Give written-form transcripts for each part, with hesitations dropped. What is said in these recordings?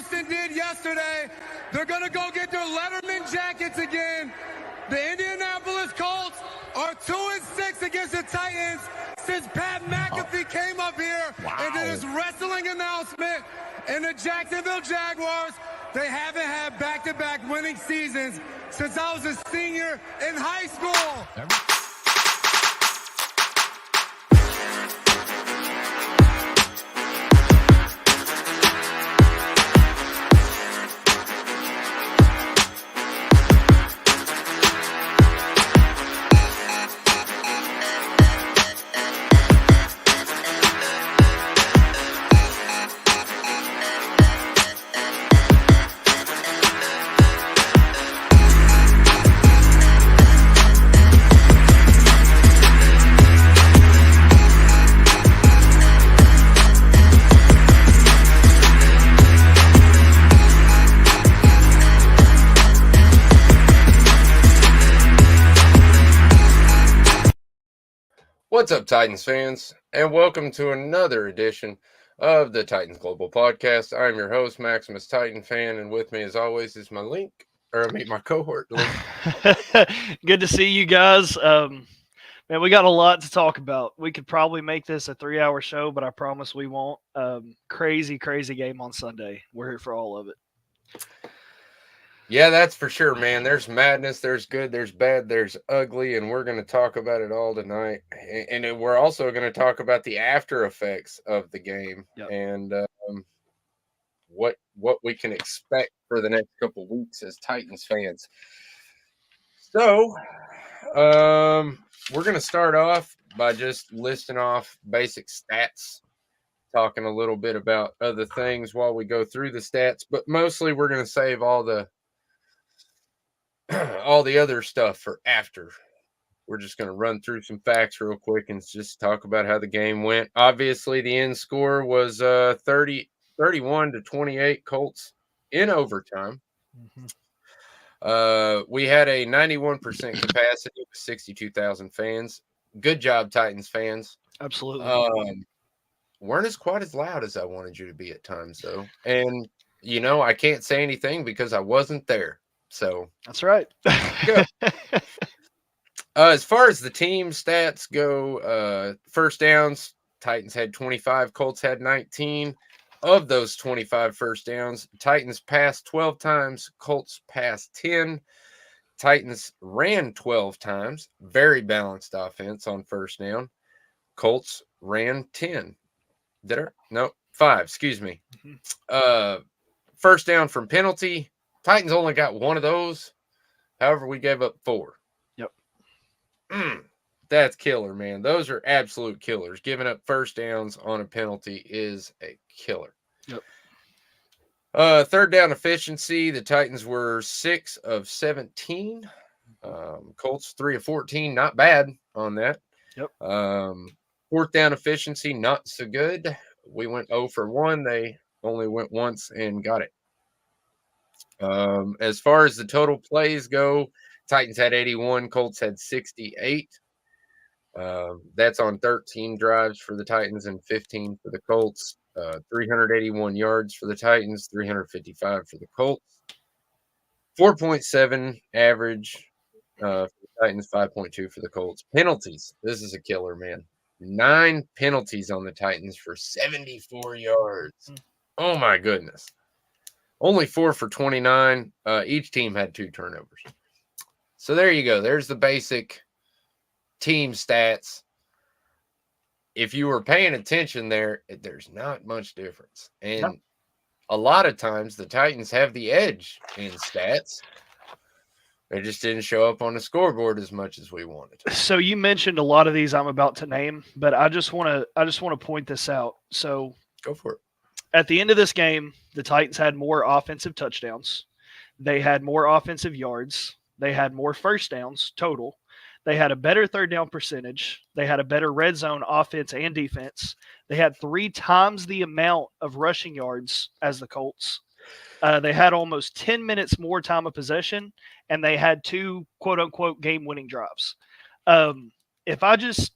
Houston did yesterday. They're going to go get their Letterman jackets again. The Indianapolis Colts are 2-6 against the Titans since Pat McAfee came up here and did his wrestling announcement. And the Jacksonville Jaguars, they haven't had back-to-back winning seasons since I was a senior in high school. What's up, Titans fans, and welcome to another edition of the Titans Global Podcast. I'm your host, Maximus Titan Fan, and with me, as always, is my cohort. Good to see you guys. Man, we got a lot to talk about. We could probably make this a 3-hour show, but I promise we won't. Crazy game on Sunday. We're here for all of it. Yeah, that's for sure, man. There's madness, there's good, there's bad, there's ugly, and we're going to talk about it all tonight. And we're also going to talk about the after effects of the game and what we can expect for the next couple weeks as Titans fans. So, we're going to start off by just listing off basic stats, talking a little bit about other things while we go through the stats, but mostly we're going to save all the other stuff for after. We're just going to run through some facts real quick and just talk about how the game went. Obviously, the end score was 31-28 Colts in overtime. We had a 91% capacity with 62,000 fans. Good job, Titans fans. Absolutely. Weren't as quite as loud as I wanted you to be at times, though. And, I can't say anything because I wasn't there. So that's right. Good. As far as the team stats go, first downs, Titans had 25, Colts had 19. Of those 25 first downs, Titans passed 12 times, Colts passed 10. Titans ran 12 times. Very balanced offense on first down. Colts ran 10. No, 5, excuse me. First down from penalty. Titans only got one of those. However, we gave up 4. Yep. That's killer, man. Those are absolute killers. Giving up first downs on a penalty is a killer. Yep. Third down efficiency, the Titans were 6 of 17. Colts 3 of 14. Not bad on that. Yep. Fourth down efficiency, not so good. We went 0 for 1. They only went once and got it. As far as the total plays go, Titans had 81, Colts had 68. That's on 13 drives for the Titans and 15 for the Colts. 381 yards for the Titans, 355 for the Colts. 4.7 average for the Titans, 5.2 for the Colts. Penalties. This is a killer, man. 9 penalties on the Titans for 74 yards. Oh, my goodness. Only 4 for 29. Each team had 2 turnovers. So there you go. There's the basic team stats. If you were paying attention there's not much difference. And a lot of times the Titans have the edge in stats. They just didn't show up on the scoreboard as much as we wanted. So you mentioned a lot of these I'm about to name, but I just want to point this out. So go for it. At the end of this game, the Titans had more offensive touchdowns. They had more offensive yards. They had more first downs total. They had a better third down percentage. They had a better red zone offense and defense. They had 3 times the amount of rushing yards as the Colts. They had almost 10 minutes more time of possession, and they had 2 quote-unquote game-winning drives. If I just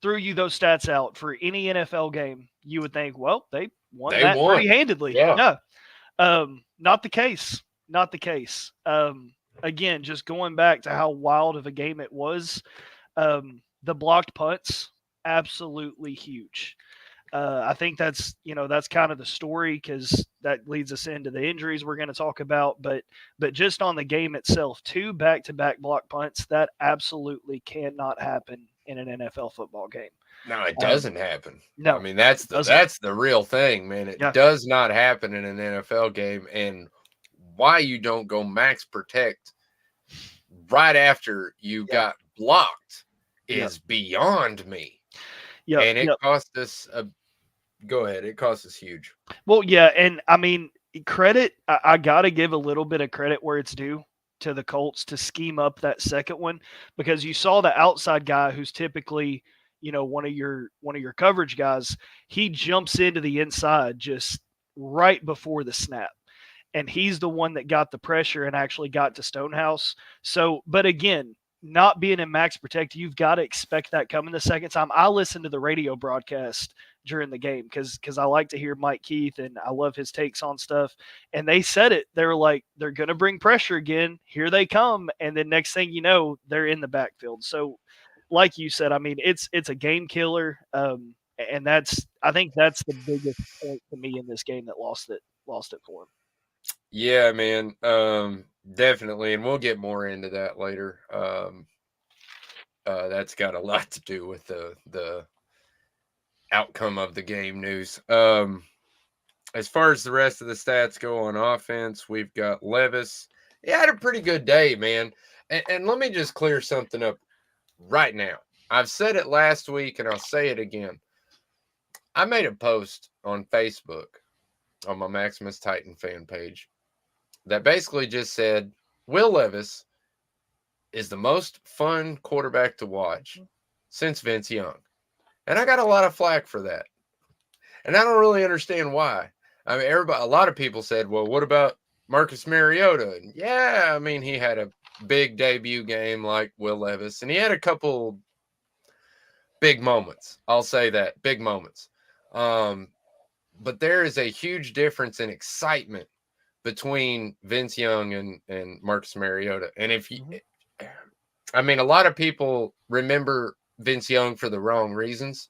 threw you those stats out for any NFL game, you would think, well, they won pretty handedly. Yeah. Not the case. Not the case. Again, just going back to how wild of a game it was. The blocked punts, absolutely huge. I think that's kind of the story because that leads us into the injuries we're going to talk about. But just on the game itself, 2 back-to-back block punts, that absolutely cannot happen in an NFL football game. No, it doesn't happen. No, I mean that's the real thing, man. It does not happen in an NFL game, and why you don't go max protect right after you got blocked is beyond me. Yeah, and it cost us a. Go ahead. It cost us huge. Well, yeah, and I mean, credit. I got to give a little bit of credit where it's due to the Colts to scheme up that second one, because you saw the outside guy who's typically, one of your coverage guys. He jumps into the inside just right before the snap, and he's the one that got the pressure and actually got to Stonehouse. So, but again, not being in max protect, you've got to expect that coming the second time. I listened to the radio broadcast during the game because I like to hear Mike Keith and I love his takes on stuff. And they said it. They were like, they're going to bring pressure again. Here they come. And then next thing you know, they're in the backfield. So like you said, I mean, it's a game killer. And I think that's the biggest point to me in this game that lost it for him. Yeah, man. Definitely. And we'll get more into that later. That's got a lot to do with the outcome of the game news. As far as the rest of the stats go on offense, we've got Levis. He had a pretty good day, man. And let me just clear something up right now. I've said it last week and I'll say it again. I made a post on Facebook on my Maximus Titan fan page that basically just said Will Levis is the most fun quarterback to watch since Vince Young. And I got a lot of flack for that. And I don't really understand why. I mean, a lot of people said, well, what about Marcus Mariota? And yeah, I mean, he had a big debut game like Will Levis, and he had a couple big moments. I'll say that, big moments. But there is a huge difference in excitement between Vince Young and Marcus Mariota. And I mean, a lot of people remember Vince Young for the wrong reasons.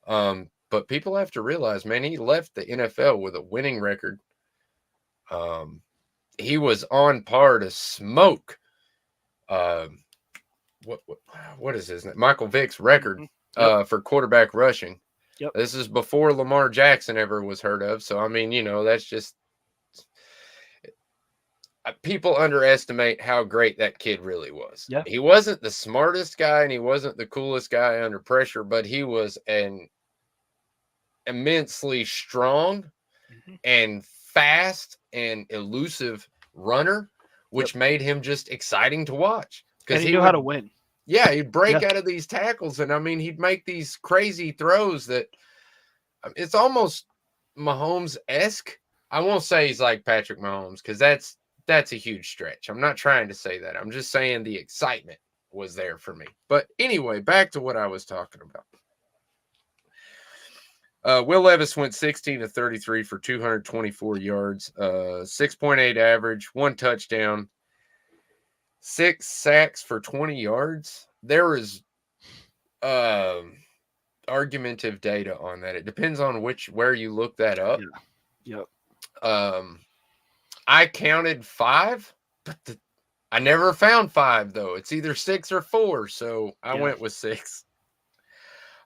But people have to realize, man, he left the NFL with a winning record. He was on par to smoke. What is his name? Michael Vick's record for quarterback rushing. Yep. This is before Lamar Jackson ever was heard of. So, I mean, that's just people underestimate how great that kid really was. Yeah. He wasn't the smartest guy and he wasn't the coolest guy under pressure, but he was an immensely strong and fast and elusive runner, which made him just exciting to watch. Because he knew how to win. Yeah, he'd break out of these tackles, and I mean, he'd make these crazy throws that it's almost Mahomes-esque. I won't say he's like Patrick Mahomes because that's a huge stretch. I'm not trying to say that. I'm just saying the excitement was there for me. But anyway, back to what I was talking about. Will Levis went 16 to 33 for 224 yards, 6.8 average, 1 touchdown, 6 sacks for 20 yards. There is argumentative data on that. It depends on where you look that up. Yeah. I counted 5, but I never found 5 though. It's either 6 or 4, so I went with 6.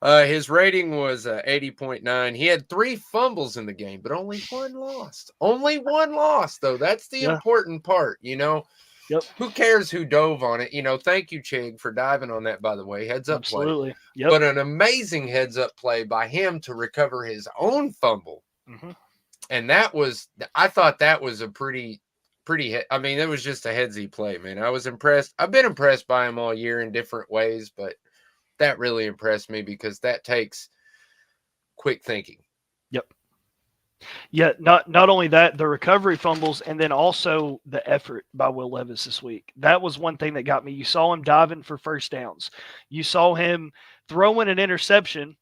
His rating was 80.9. He had 3 fumbles in the game, but only 1 lost. Only 1 lost, though. That's the important part, Yep. Who cares who dove on it? Thank you, Chig, for diving on that, by the way. Heads up play. Absolutely. Yep. But an amazing heads up play by him to recover his own fumble. Mm-hmm. And I thought that was a pretty, I mean, it was just a headsy play, man. I was impressed. I've been impressed by him all year in different ways, but that really impressed me because that takes quick thinking. Yep. Yeah, not only that, the recovery fumbles and then also the effort by Will Levis this week. That was one thing that got me. You saw him diving for first downs. You saw him throwing an interception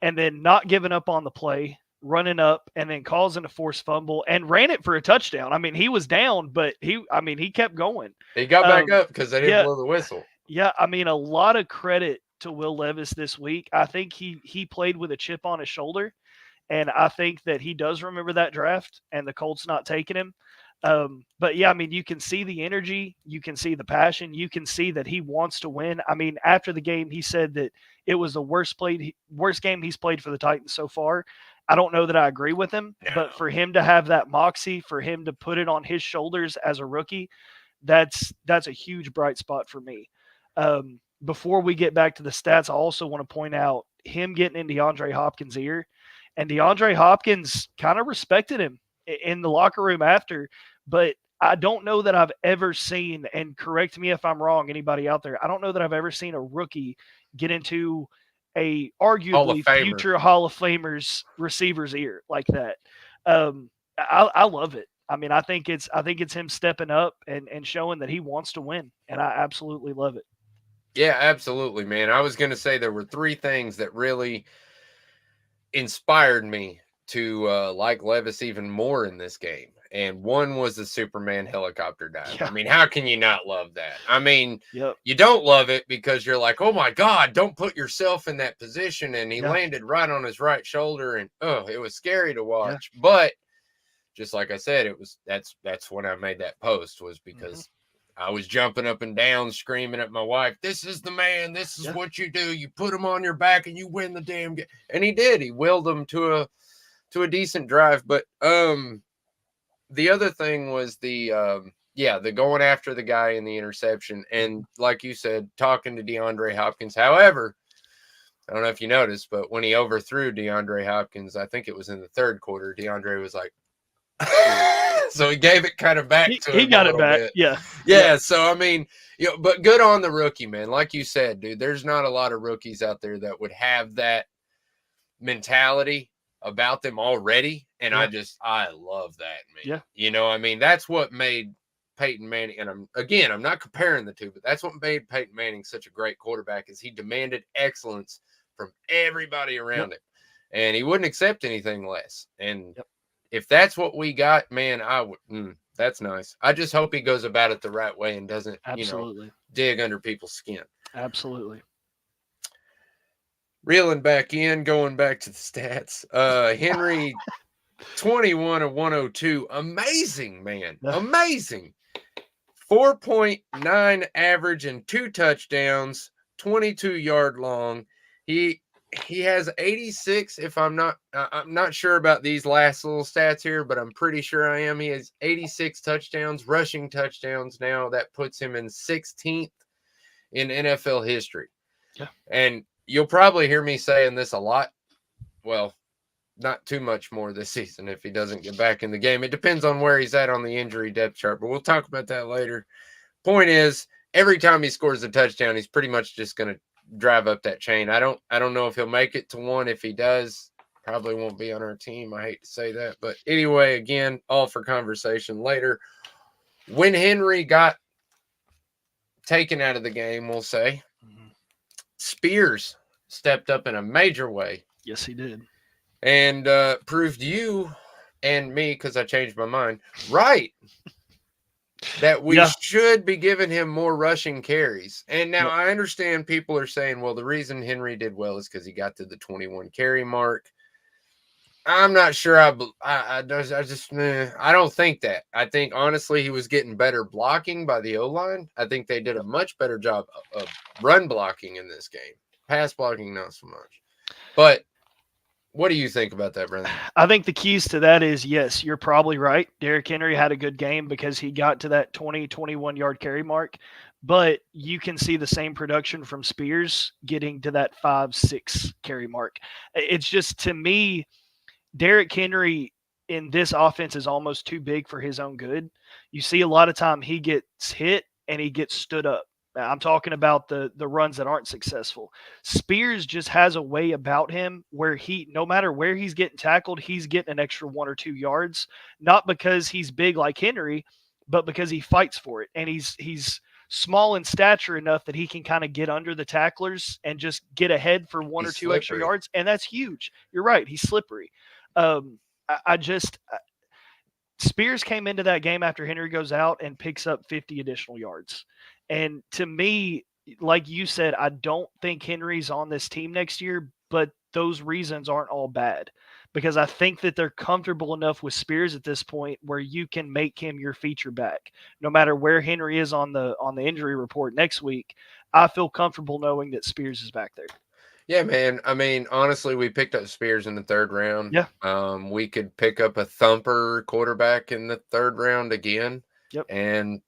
and then not giving up on the play, running up and then causing a forced fumble and ran it for a touchdown. I mean, he was down, but he kept going. He got back up because they didn't yeah, blow the whistle. yeah. I mean, a lot of credit to Will Levis this week. I think he played with a chip on his shoulder, and I think that he does remember that draft and the Colts not taking him. But yeah, I mean, you can see the energy, you can see the passion, you can see that he wants to win. I mean, after the game, he said that it was the worst game he's played for the Titans so far. I don't know that I agree with him, but for him to have that moxie, for him to put it on his shoulders as a rookie, that's a huge bright spot for me. Before we get back to the stats, I also want to point out him getting in DeAndre Hopkins' ear, and DeAndre Hopkins kind of respected him in the locker room after. But I don't know that I've ever seen, and correct me if I'm wrong, anybody out there, I don't know that I've ever seen a rookie get into a arguably future Hall of Famers receiver's ear like that. I love it. I mean, I think it's him stepping up and showing that he wants to win, and I absolutely love it. Yeah, absolutely, man. I was going to say there were three things that really inspired me to like Levis even more in this game. And one was the Superman helicopter dive. Yeah. I mean, how can you not love that? I mean, You don't love it because you're like, oh my God, don't put yourself in that position. And he landed right on his right shoulder, and it was scary to watch. Yeah. But just like I said, that's when I made that post, was because I was jumping up and down, screaming at my wife, "This is the man. This is what you do. You put him on your back and you win the damn game." And he did. He willed him to a decent drive. But the other thing was the going after the guy in the interception. And like you said, talking to DeAndre Hopkins. However, I don't know if you noticed, but when he overthrew DeAndre Hopkins, I think it was in the third quarter, DeAndre was like, so he gave it kind of back to him. He got it back. Bit. Yeah. So, I mean, but good on the rookie, man. Like you said, dude, there's not a lot of rookies out there that would have that mentality about them already. And I love that, man. Yeah. I mean, that's what made Peyton Manning, and I'm not comparing the two, but that's what made Peyton Manning such a great quarterback, is he demanded excellence from everybody around him. And he wouldn't accept anything less. And if that's what we got, man, I would. That's nice. I just hope he goes about it the right way and doesn't, dig under people's skin. Absolutely. Reeling back in, going back to the stats. Henry, 21 of 102. Amazing, man. Amazing. 4.9 average and 2 touchdowns, 22-yard long. He has 86, if I'm not sure about these last little stats here, but I'm pretty sure I am. He has 86 touchdowns, rushing touchdowns now. That puts him in 16th in NFL history. Yeah. And you'll probably hear me saying this a lot. Well, not too much more this season if he doesn't get back in the game. It depends on where he's at on the injury depth chart, but we'll talk about that later. Point is, every time he scores a touchdown, he's pretty much just going to drive up that chain. I don't know if he'll make it to 1. If he does, probably won't be on our team. I hate to say that, but anyway, again, all for conversation later. When Henry got taken out of the game, we'll say, Spears stepped up in a major way. Yes, he did. And proved you and me, because I changed my mind, right, that we should be giving him more rushing carries. And now I understand people are saying, well, the reason Henry did well is because he got to the 21 carry mark. I'm not sure. I don't think that. I think, honestly, he was getting better blocking by the O-line. I think they did a much better job of run blocking in this game. Pass blocking, not so much. But what do you think about that, brother? I think the keys to that is, yes, you're probably right. Derrick Henry had a good game because he got to that 21-yard carry mark. But you can see the same production from Spears getting to that 5-6 carry mark. It's just, to me, Derrick Henry in this offense is almost too big for his own good. You see a lot of time he gets hit and he gets stood up. I'm talking about the runs that aren't successful. Spears just has a way about him where no matter where he's getting tackled, he's getting an extra 1 or 2 yards, not because he's big like Henry, but because he fights for it. And he's small in stature enough that he can kind of get under the tacklers and just get ahead for 1 or 2 extra yards. And that's huge. You're right. He's slippery. I just Spears came into that game after Henry goes out and picks up 50 additional yards. And to me, like you said, I don't think Henry's on this team next year, but those reasons aren't all bad because I think that they're comfortable enough with Spears at this point where you can make him your feature back. No matter where Henry is on the injury report next week, I feel comfortable knowing that Spears is back there. Yeah, man. I mean, honestly, we picked up Spears in the 3rd round. Yeah. We could pick up a thumper quarterback in the 3rd round again. Yep. And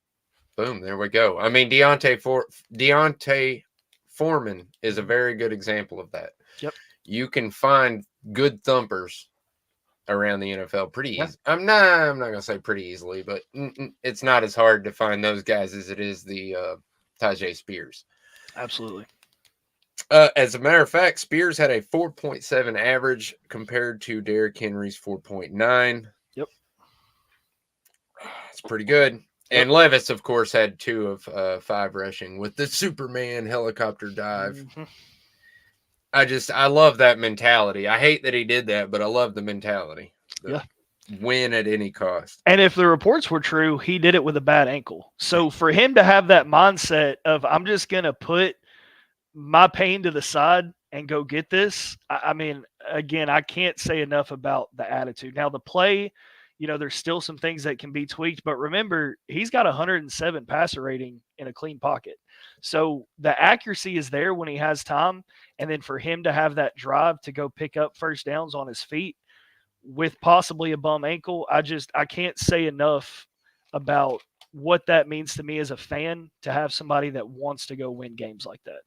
boom, there we go. I mean, Deontay Foreman is a very good example of that. Yep. You can find good thumpers around the NFL pretty Yeah. easy. I'm not gonna say pretty easily, but it's not as hard to find those guys as it is the Tajay Spears. Absolutely. As a matter of fact, Spears had a 4.7 average compared to Derrick Henry's 4.9. Yep. It's pretty good. Yep. And Levis, of course, had 2 of 5 rushing with the Superman helicopter dive. Mm-hmm. I love that mentality. I hate that he did that, but I love the mentality. Yeah. Win at any cost. And if the reports were true, he did it with a bad ankle. So for him to have that mindset of I'm just going to put my pain to the side and go get this, I mean, again, I can't say enough about the attitude. Now, the play, there's still some things that can be tweaked, but remember, he's got 107 passer rating in a clean pocket. So the accuracy is there when he has time. And then for him to have that drive to go pick up first downs on his feet with possibly a bum ankle, I can't say enough about what that means to me as a fan to have somebody that wants to go win games like that.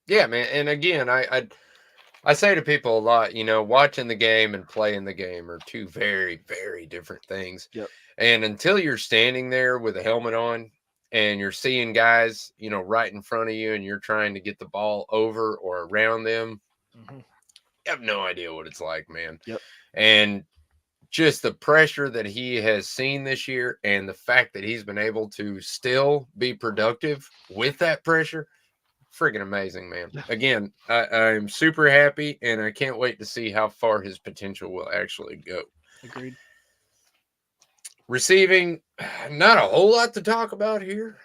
Yeah, man. And again, I say to people a lot, watching the game and playing the game are 2 very, very different things. Yep. And until you're standing there with a helmet on and you're seeing guys, right in front of you and you're trying to get the ball over or around them, you have no idea what it's like, man. Yep. And just the pressure that he has seen this year and the fact that he's been able to still be productive with that pressure, freaking amazing, man. Again, I'm super happy, and I can't wait to see how far his potential will actually go. Agreed. Receiving, not a whole lot to talk about here.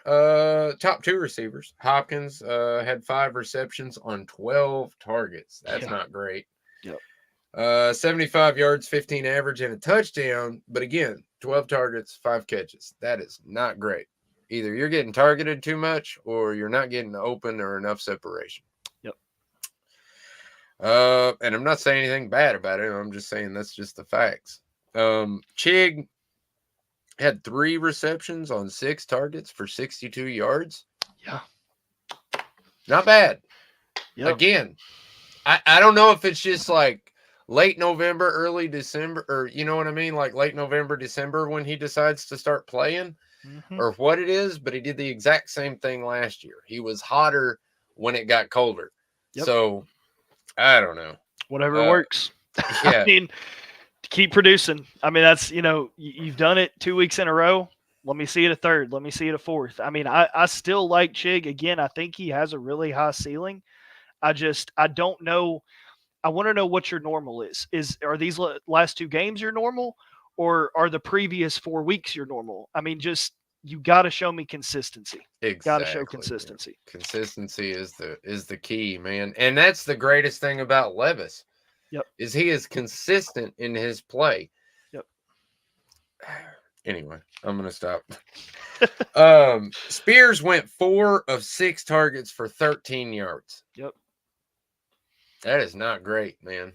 Top 2 receivers. Hopkins had 5 receptions on 12 targets. That's not great. Yep. 75 yards, 15 average, and a touchdown. But again, 12 targets, 5 catches. That is not great. Either you're getting targeted too much or you're not getting open or enough separation. Yep. And I'm not saying anything bad about it. I'm just saying that's just the facts. Chig had 3 receptions on 6 targets for 62 yards. Yeah. Not bad. Yep. Again, I don't know if it's just like late November, early December, or you know what I mean? Like late November, December when he decides to start playing. Or what it is, but he did the exact same thing last year. He was hotter when it got colder. Yep. So, I don't know. Whatever works. Yeah. I mean, keep producing. I mean, that's, you've done it 2 weeks in a row. Let me see it a third. Let me see it a fourth. I mean, I still like Chig. Again, I think he has a really high ceiling. I don't know. I want to know what your normal is. Are these last 2 games your normal? Or are the previous 4 weeks your normal? I mean, you got to show me consistency. Exactly. Got to show consistency. Man. Consistency is the key, man. And that's the greatest thing about Levis. Yep. Is he is consistent in his play. Yep. Anyway, I'm going to stop. Spears went 4 of 6 targets for 13 yards. Yep. That is not great, man.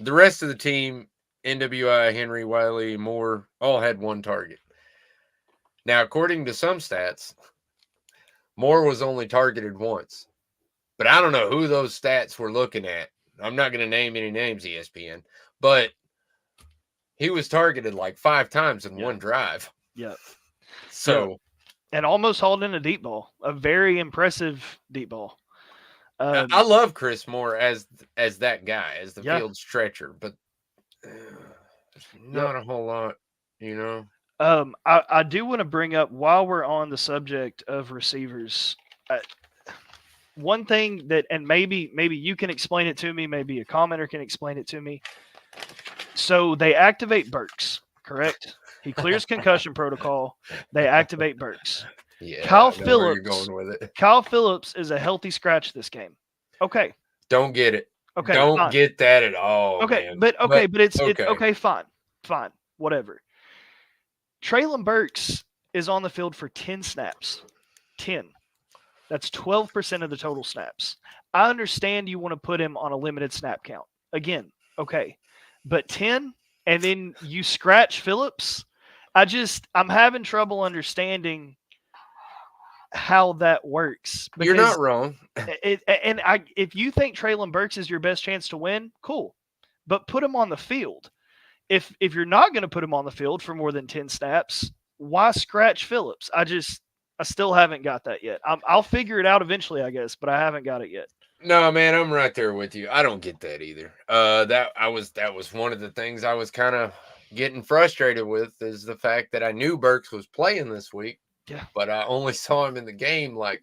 The rest of the team, NWI, Henry, Wiley, Moore, all had 1 target. Now, according to some stats, Moore was only targeted once. But I don't know who those stats were looking at. I'm not going to name any names, ESPN. But he was targeted like 5 times in one drive. Yeah. So. And almost hauled in a deep ball. A very impressive deep ball. I love Chris Moore as that guy, as the field stretcher. But not a whole lot, I do want to bring up, while we're on the subject of receivers, one thing that, and maybe you can explain it to me, maybe a commenter can explain it to me. So they activate Burks, correct? He clears concussion protocol. They activate Burks. Yeah, Kyle I know where you're Phillips. going with it. Kyle Phillips is a healthy scratch this game. Okay. Don't get it. Okay. Don't Fine. get that at all, Okay. man. But it's okay. okay. Fine. Whatever. Traylon Burks is on the field for 10 snaps. 10. That's 12% of the total snaps. I understand you want to put him on a limited snap count. Again, okay. But 10, and then you scratch Phillips. I'm having trouble understanding how that works. You're not wrong. If you think Traylon Burks is your best chance to win, cool. But put him on the field. If you're not going to put him on the field for more than 10 snaps, why scratch Phillips? I still haven't got that yet. I'll figure it out eventually, I guess, but I haven't got it yet. No, man, I'm right there with you. I don't get that either. That was one of the things I was kind of getting frustrated with, is the fact that I knew Burks was playing this week. Yeah. But I only saw him in the game like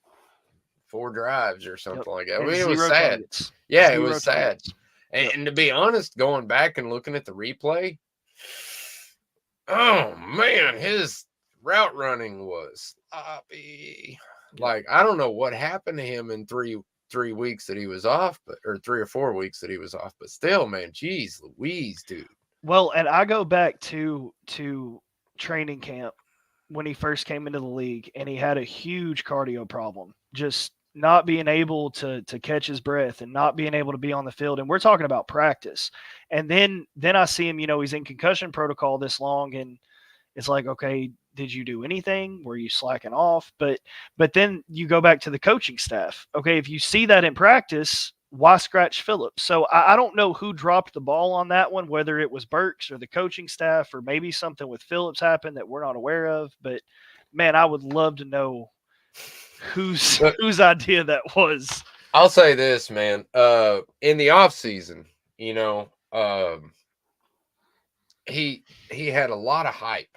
4 drives or something like that. I And mean, it was sad. targets. Yeah, Zero it was sad. targets. And to be honest, going back and looking at the replay, oh man, his route running was sloppy. Like, I don't know what happened to him in three weeks that he was off, or 3 or 4 weeks that he was off, but still, man, geez Louise, dude. Well, and I go back to training camp when he first came into the league, and he had a huge cardio problem, just not being able to catch his breath and not being able to be on the field. And we're talking about practice. And then I see him, he's in concussion protocol this long, and it's like, okay, did you do anything? Were you slacking off? But then you go back to the coaching staff. Okay, if you see that in practice, why scratch Phillips? So I don't know who dropped the ball on that one, whether it was Burks or the coaching staff, or maybe something with Phillips happened that we're not aware of. But man, I would love to know whose idea that was. I'll say this, man. In the off season, he had a lot of hype.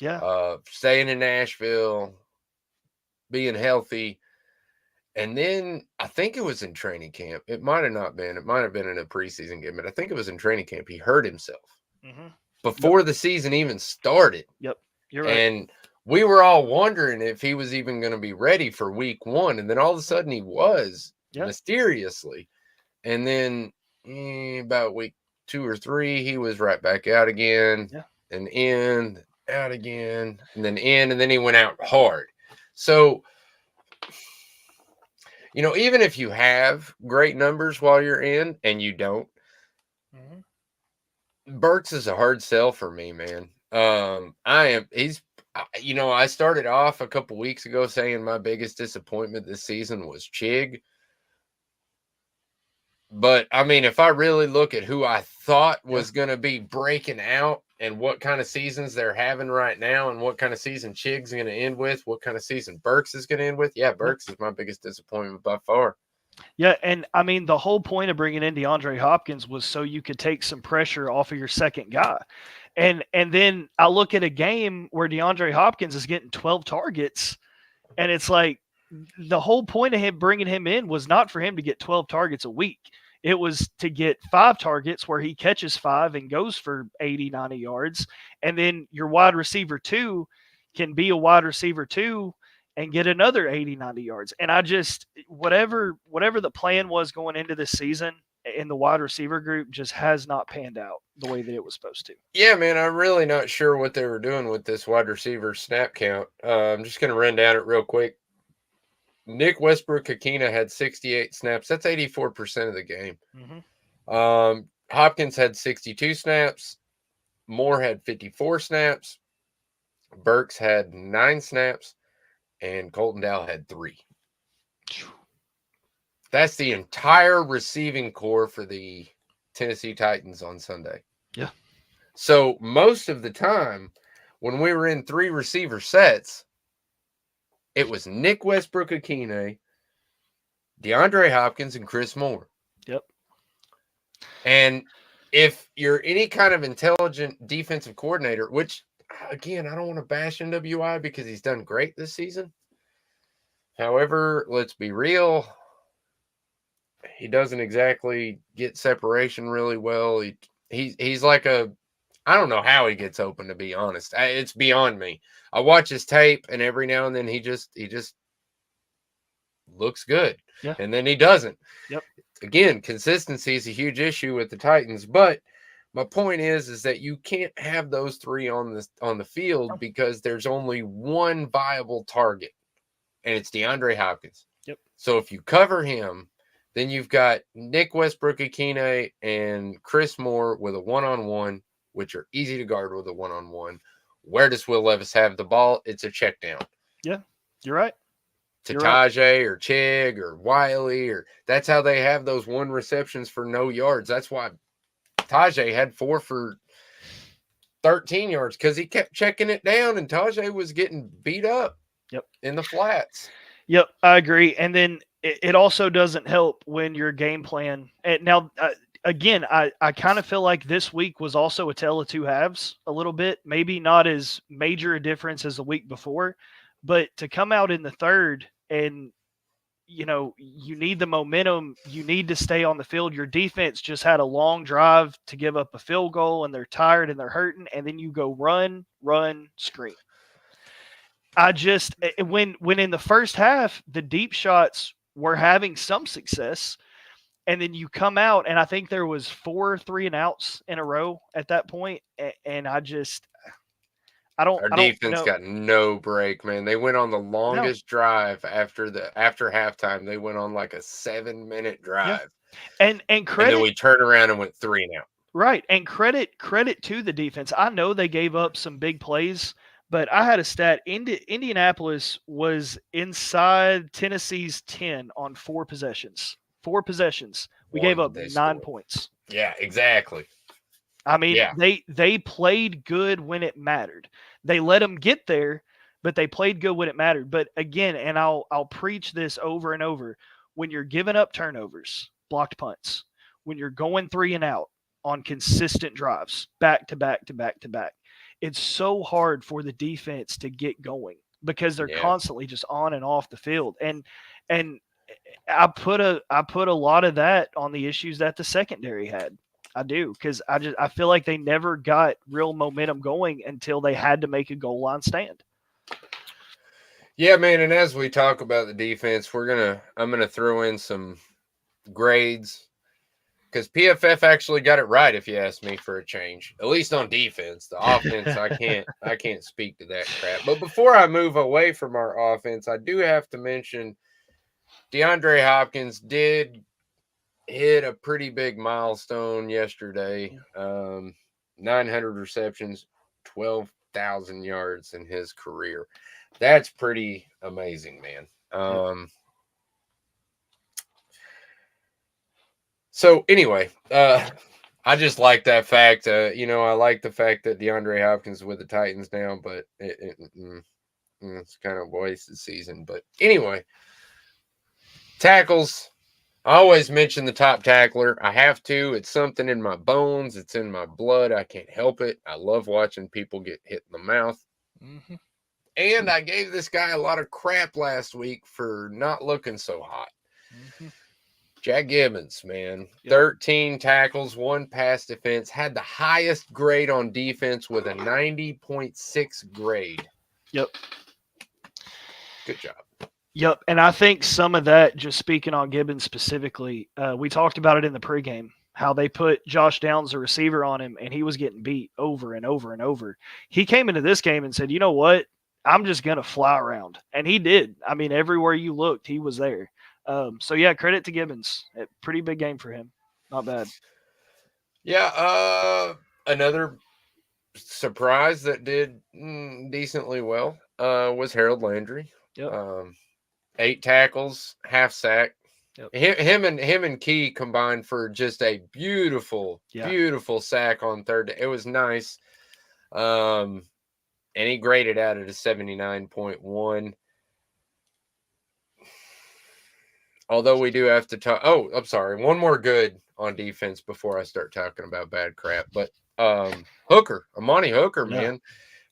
Yeah. Staying in Nashville, being healthy. And then I think it was in training camp. It might have not been. It might have been in a preseason game, but I think it was in training camp. He hurt himself before the season even started. Yep. You're right. And we were all wondering if he was even going to be ready for week 1. And then all of a sudden he was, mysteriously. And then about week 2 or 3, he was right back out again. Yeah. And in, out again, and then in, and then he went out hard. So, even if you have great numbers while you're in, and you don't, Burks is a hard sell for me, man. I started off a couple weeks ago saying my biggest disappointment this season was Chig. But, I mean, if I really look at who I thought was going to be breaking out and what kind of seasons they're having right now and what kind of season Chig's going to end with, what kind of season Burks is going to end with, Burks is my biggest disappointment by far. Yeah, and, I mean, the whole point of bringing in DeAndre Hopkins was so you could take some pressure off of your second guy. And then I look at a game where DeAndre Hopkins is getting 12 targets, and it's like the whole point of him bringing him in was not for him to get 12 targets a week. It was to get 5 targets where he catches 5 and goes for 80, 90 yards. And then your wide receiver 2 can be a wide receiver 2 and get another 80, 90 yards. And I just, whatever the plan was going into this season in the wide receiver group just has not panned out the way that it was supposed to. Yeah, man, I'm really not sure what they were doing with this wide receiver snap count. I'm just going to run down it real quick. Nick Westbrook-Akina had 68 snaps. That's 84% of the game. Hopkins had 62 snaps. Moore had 54 snaps. Burks had 9 snaps. And Colton Dow had 3. That's the entire receiving core for the Tennessee Titans on Sunday. Yeah. So most of the time, when we were in 3 receiver sets, it was Nick Westbrook-Akina, DeAndre Hopkins, and Chris Moore. Yep. And if you're any kind of intelligent defensive coordinator, which, again, I don't want to bash NWI because he's done great this season. However, let's be real. he doesn't exactly get separation really well. He's like a, I don't know how he gets open, to be honest. It's beyond me. I watch his tape, and every now and then he just looks good, Yeah. and then he doesn't. Yep. Again, consistency is a huge issue with the Titans, but my point is that you can't have those three on the field because there's only one viable target, and it's DeAndre Hopkins. Yep. So if you cover him, then you've got Nick Westbrook-Ikine and Chris Moore with a one-on-one, which are easy to guard with a one-on-one. Where does Will Levis have the ball? It's a check down. Yeah, you're right. To Tajay or Chig or Wiley, or that's how they have those one receptions for no yards. That's why Tajay had 4 for 13 yards, because he kept checking it down, and Tajay was getting beat up. Yep. In the flats. Yep, I agree. And then it also doesn't help when your game plan. And now, again, I kind of feel like this week was also a tale of two halves a little bit. Maybe not as major a difference as the week before, but to come out in the third and, you know, you need the momentum. You need to stay on the field. Your defense just had a long drive to give up a field goal, and they're tired and they're hurting. And then you go run, screen. I just, when in the first half, the deep shots were having some success, and then you come out, and I think there was 4 3-and-outs in a row at that point, and I don't. Our defense got no break, man. They went on the longest drive after halftime. They went on like a 7-minute drive, and credit. And then we turned around and went 3-and-out. Right, and credit to the defense. I know they gave up some big plays. But I had a stat. Indianapolis was inside Tennessee's 10 on 4 possessions. 4 possessions. We gave up 9 points. Yeah, exactly. I mean, they played good when it mattered. They let them get there, but they played good when it mattered. But again, and I'll preach this over and over, when you're giving up turnovers, blocked punts, when you're going 3-and-out on consistent drives, back to back to back to back, it's so hard for the defense to get going because they're constantly just on and off the field. And I put a lot of that on the issues that the secondary had. I do, because I feel like they never got real momentum going until they had to make a goal line stand. Yeah, man. And as we talk about the defense, I'm gonna throw in some grades, because PFF actually got it right, if you ask me, for a change, at least on defense. The offense, I can't speak to that crap. But before I move away from our offense, I do have to mention DeAndre Hopkins did hit a pretty big milestone yesterday. 900 receptions, 12,000 yards in his career. That's pretty amazing, man. So anyway, I just like that fact. I like the fact that DeAndre Hopkins is with the Titans now, but it's kind of a wasted season. But anyway, tackles. I always mention the top tackler. I have to. It's something in my bones. It's in my blood. I can't help it. I love watching people get hit in the mouth. Mm-hmm. And I gave this guy a lot of crap last week for not looking so hot. Mm-hmm. Jack Gibbons, man. Yep. 13 tackles, 1 pass defense, had the highest grade on defense with a 90.6 grade. Yep. Good job. Yep. And I think some of that, just speaking on Gibbons specifically, we talked about it in the pregame, how they put Josh Downs, the receiver, on him, and he was getting beat over and over and over. He came into this game and said, you know what? I'm just going to fly around. And he did. I mean, everywhere you looked, he was there. So, yeah, credit to Gibbons. A pretty big game for him. Not bad. Yeah, another surprise that did decently well was Harold Landry. Yep. 8 tackles, half sack. Yep. Him and Key combined for just a beautiful sack on third. It was nice. And he graded out at a 79.1. Although we do have to talk. Oh, I'm sorry. One more good on defense before I start talking about bad crap. But Amani Hooker, man.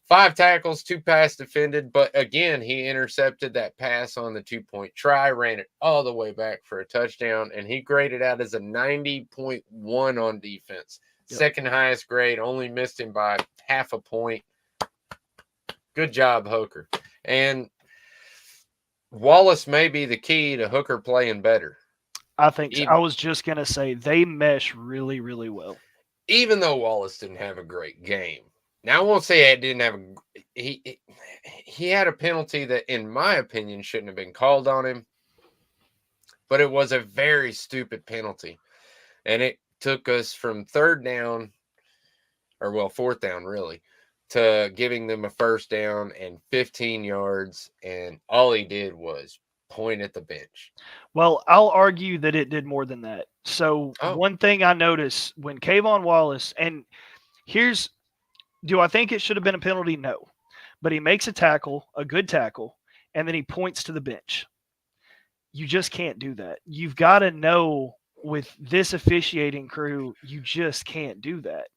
5 tackles, 2 pass defended, but again, he intercepted that pass on the 2-point try, ran it all the way back for a touchdown, and he graded out as a 90.1 on defense. Yep. Second highest grade, only missed him by half a point. Good job, Hooker. And Wallace may be the key to Hooker playing better. I think so. I was just going to say they mesh really, really well. Even though Wallace didn't have a great game. Now, I won't say it didn't have he had a penalty that, in my opinion, shouldn't have been called on him. But it was a very stupid penalty. And it took us from 4th down, really, to giving them a 1st down and 15 yards. And all he did was point at the bench. Well, I'll argue that it did more than that. So one thing I noticed when Kayvon Wallace, and do I think it should have been a penalty? No. But he makes a tackle, a good tackle, and then he points to the bench. You just can't do that. You've got to know with this officiating crew, you just can't do that.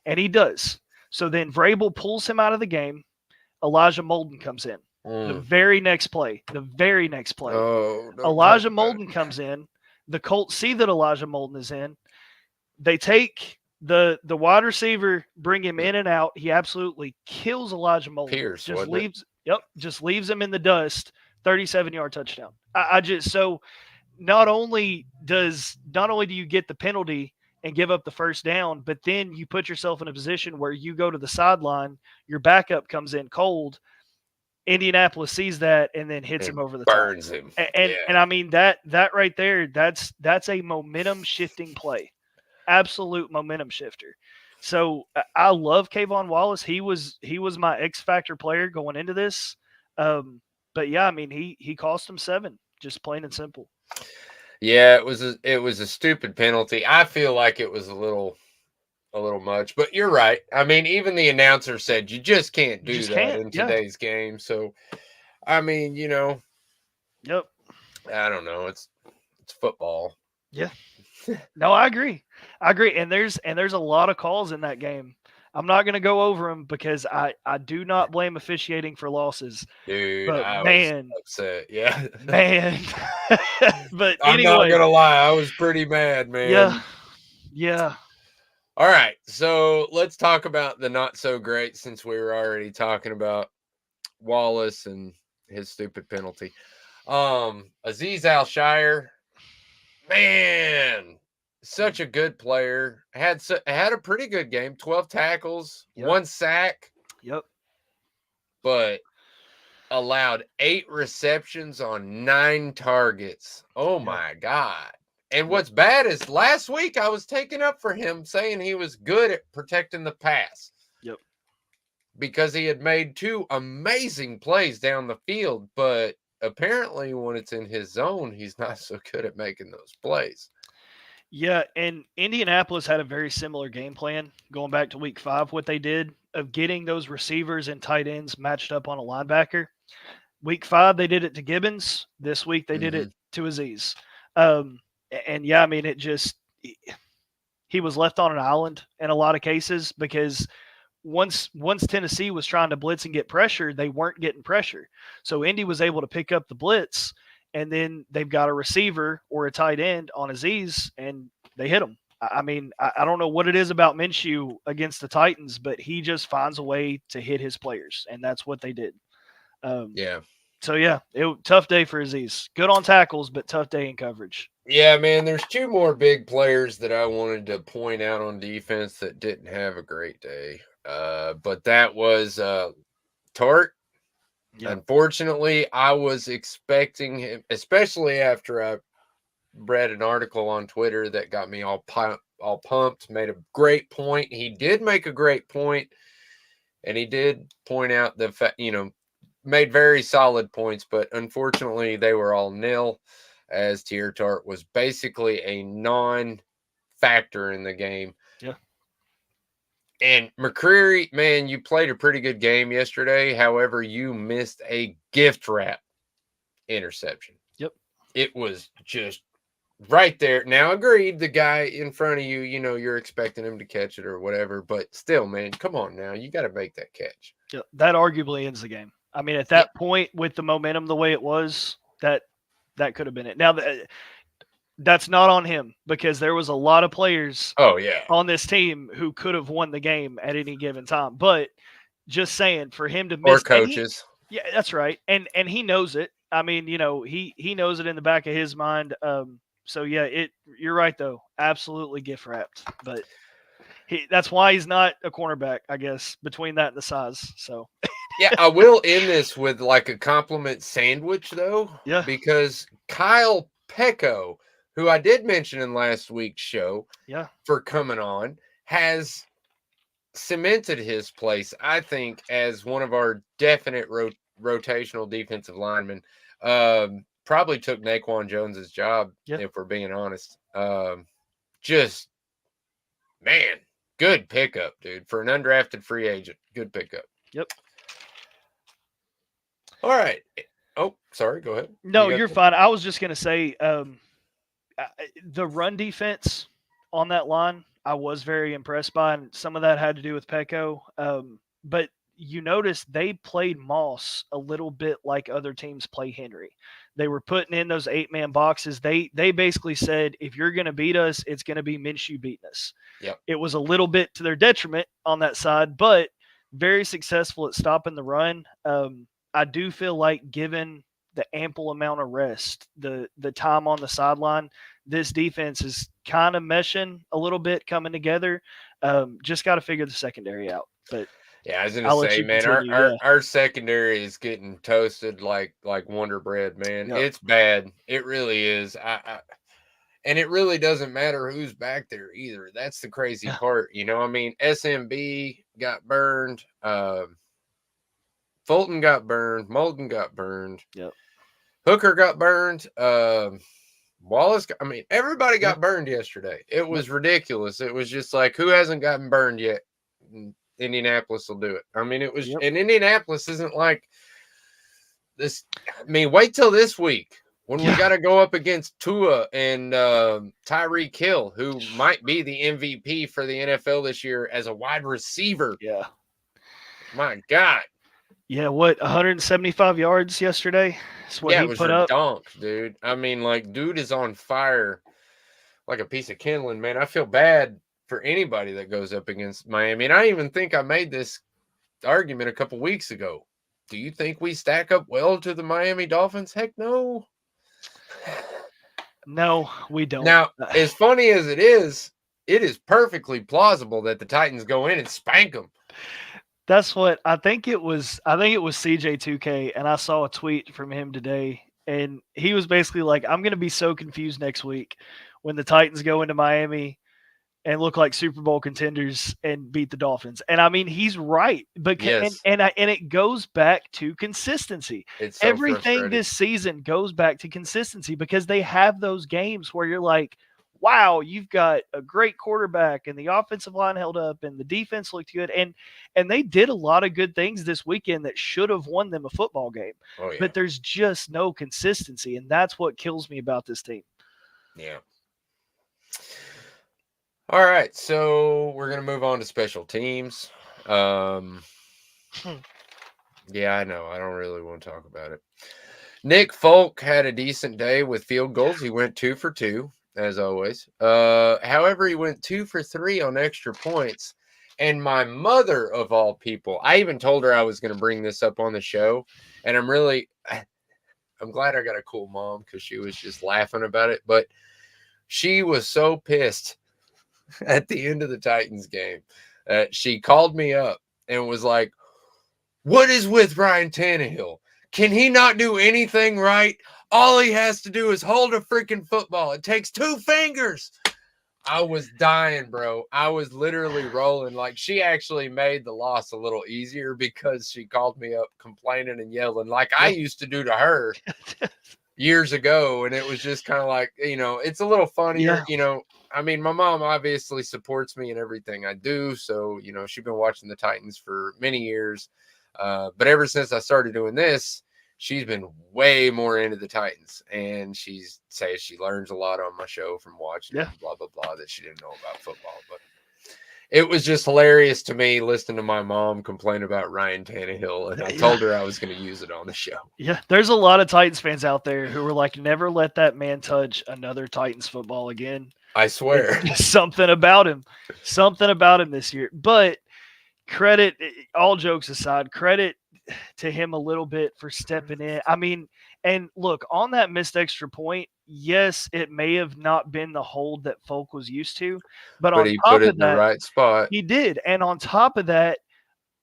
And he does. So then Vrabel pulls him out of the game. Elijah Molden comes in. The very next play. Oh, Elijah Molden comes in. The Colts see that Elijah Molden is in. They take the wide receiver, bring him in and out. He absolutely kills Elijah Molden. Pierce, just leaves him in the dust. 37-yard touchdown. So not only do you get the penalty and give up the 1st down, but then you put yourself in a position where you go to the sideline, your backup comes in cold. Indianapolis sees that and then hits him over the burns top. Him. And I mean that right there, that's a momentum shifting play. Absolute momentum shifter. So I love Kayvon Wallace. He was my X factor player going into this. But yeah, I mean he cost him 7, just plain and simple. Yeah, it was a stupid penalty. I feel like it was a little much, but you're right. I mean, even the announcer said you just can't do that in today's game. So, I mean, Yep. I don't know. It's football. Yeah. No, I agree. And there's a lot of calls in that game. I'm not going to go over them because I do not blame officiating for losses. Dude, but I was upset. Yeah. Man. But I'm anyway, not going to lie. I was pretty mad, man. Yeah. All right. So let's talk about the not so great, since we were already talking about Wallace and his stupid penalty. Azeez Al-Shire, man, such a good player. Had a pretty good game. 12 tackles, 1 sack. Yep. But allowed 8 receptions on 9 targets. Oh my God. And what's bad is last week I was taking up for him, saying he was good at protecting the pass. Yep. Because he had made 2 amazing plays down the field, but apparently when it's in his zone, he's not so good at making those plays. Yeah, and Indianapolis had a very similar game plan going back to week 5, what they did of getting those receivers and tight ends matched up on a linebacker. Week 5, they did it to Gibbons. This week, they did it to Azeez. And yeah, I mean, he was left on an island in a lot of cases because once Tennessee was trying to blitz and get pressure, they weren't getting pressure. So Indy was able to pick up the blitz, and then they've got a receiver or a tight end on Azeez, and they hit him. I mean, I don't know what it is about Minshew against the Titans, but he just finds a way to hit his players, and that's what they did. So, yeah, tough day for Azeez. Good on tackles, but tough day in coverage. Yeah, man, there's 2 more big players that I wanted to point out on defense that didn't have a great day. But that was Tart. Yep. Unfortunately, I was expecting him, especially after I read an article on Twitter that got me all pumped, made a great point. He did make a great point, and he did point out the fact, made very solid points, but unfortunately they were all nil, as Tier Tart was basically a non-factor in the game. Yeah. And McCreary, man, you played a pretty good game yesterday. However, you missed a gift wrap interception. Yep. It was just right there. Now, agreed, the guy in front of you, you're expecting him to catch it or whatever, but still, man, come on now. You got to make that catch. Yeah, that arguably ends the game. I mean, at Yeah. that point, with the momentum the way it was, that could have been it. Now, that's not on him because there was a lot of players Oh, yeah. on this team who could have won the game at any given time. But just saying, for him to Or miss, coaches. yeah, that's right, and he knows it. I mean, he knows it in the back of his mind. So yeah, you're right though, absolutely gift wrapped. But that's why he's not a cornerback, I guess, between that and the size. So Yeah, I will end this with like a compliment sandwich though. Yeah. Because Kyle Pecco, who I did mention in last week's show, yeah, for coming on, has cemented his place, I think, as one of our definite rotational defensive linemen. Probably took Naquan Jones's job, if we're being honest. Just, man, good pickup, dude. For an undrafted free agent, good pickup. Yep. All right. Oh, sorry. Go ahead. No, you're fine. I was just going to say the run defense on that line, I was very impressed by, and some of that had to do with Pecco. But you notice they played Moss a little bit like other teams play Henry. They were putting in those 8-man boxes. They basically said, if you're going to beat us, it's going to be Minshew beating us. Yep. It was a little bit to their detriment on that side, but very successful at stopping the run. I do feel like, given the ample amount of rest, the time on the sideline, this defense is kind of meshing a little bit, coming together. Just got to figure the secondary out. But yeah, I was gonna say, man, our secondary is getting toasted like Wonder Bread, man. Yep. It's bad. It really is. And it really doesn't matter who's back there either. That's the crazy part. I mean, SMB got burned. Fulton got burned. Molden got burned. Yep. Hooker got burned. Wallace, everybody got burned yesterday. It was ridiculous. It was just like, who hasn't gotten burned yet? Indianapolis will do it. I mean, it was, and Indianapolis isn't like this. I mean, wait till this week when we got to go up against Tua and Tyreek Hill, who might be the MVP for the NFL this year as a wide receiver. Yeah. My God. Yeah, 175 yards yesterday? That's what he put up. Donk, dude. I mean, like, dude is on fire like a piece of kindling, man. I feel bad for anybody that goes up against Miami. And I even think I made this argument a couple weeks ago. Do you think we stack up well to the Miami Dolphins? Heck no. No, we don't. Now, as funny as it is perfectly plausible that the Titans go in and spank them. That's what I think it was. I think it was CJ2K, and I saw a tweet from him today, and he was basically like, I'm going to be so confused next week when the Titans go into Miami and look like Super Bowl contenders and beat the Dolphins. And I mean, he's right. Because, and it goes back to consistency. It's so everything this season goes back to consistency, because they have those games where you're like, wow, you've got a great quarterback and the offensive line held up and the defense looked good. And they did a lot of good things this weekend that should have won them a football game. Oh, yeah. But there's just no consistency. And that's what kills me about this team. Yeah. All right. So we're going to move on to special teams. Yeah, I know. I don't really want to talk about it. Nick Folk had a decent day with field goals. He went 2 for 2. As always. However, he went 2 for 3 on extra points. And my mother, of all people, I even told her I was going to bring this up on the show. And I'm glad I got a cool mom, because she was just laughing about it. But she was so pissed at the end of the Titans game. She called me up and was like, what is with Ryan Tannehill? Can he not do anything right? All he has to do is hold a freaking football. It takes 2 fingers. I was dying, bro. I was literally rolling. Like, she actually made the loss a little easier because she called me up complaining and yelling like I used to do to her years ago. And it was just kind of like, it's a little funnier. I mean, my mom obviously supports me in everything I do. So, she's been watching the Titans for many years. But ever since I started doing this, she's been way more into the Titans, and she says she learns a lot on my show from watching it, and blah, blah, blah, that she didn't know about football. But it was just hilarious to me listening to my mom complain about Ryan Tannehill, and I told her I was going to use it on the show. Yeah, there's a lot of Titans fans out there who were like, never let that man touch another Titans football again. I swear. Something about him this year. But credit, all jokes aside, credit to him a little bit for stepping in. I mean, and look, on that missed extra point, yes, it may have not been the hold that Folk was used to, but on he top put it of in that, the right spot. he did. And on top of that,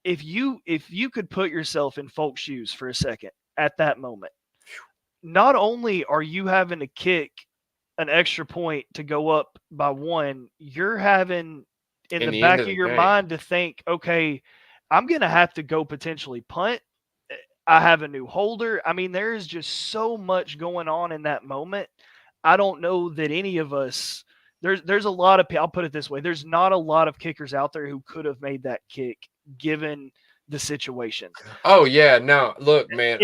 if you could put yourself in Folk's shoes for a second at that moment, not only are you having to kick an extra point to go up by 1, you're having in the back of your mind to think, okay, I'm going to have to go potentially punt. I have a new holder. I mean, there is just so much going on in that moment. I don't know that any of us there's a lot of, I'll put it this way, there's not a lot of kickers out there who could have made that kick given the situation. Oh yeah, no, look, man,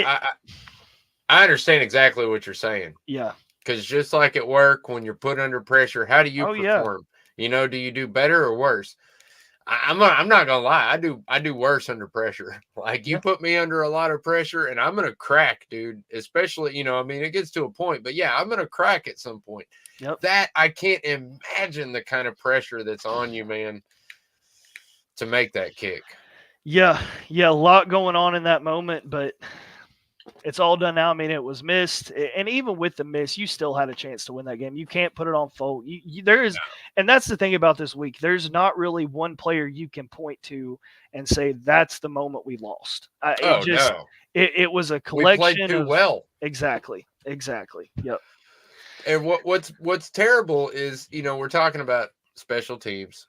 I understand exactly what you're saying. Yeah. Because just like at work, when you're put under pressure, how do you perform? You know, do you do better or worse? I'm not gonna lie, I do worse under pressure. Like you put me under a lot of pressure, and I'm gonna crack, dude. Especially, you know, I mean, it gets to a point, but yeah, I'm gonna crack at some point. Yep. That I can't imagine the kind of pressure that's on you, man, to make that kick. Yeah, a lot going on in that moment, but it's all done now. I mean, it was missed, and even with the miss, you still had a chance to win that game. You can't put it on Folk. And that's the thing about this week. There's not really one player you can point to and say that's the moment we lost. It was a collection. We played too well. Exactly. Yep. And what's terrible is, you know, we're talking about special teams,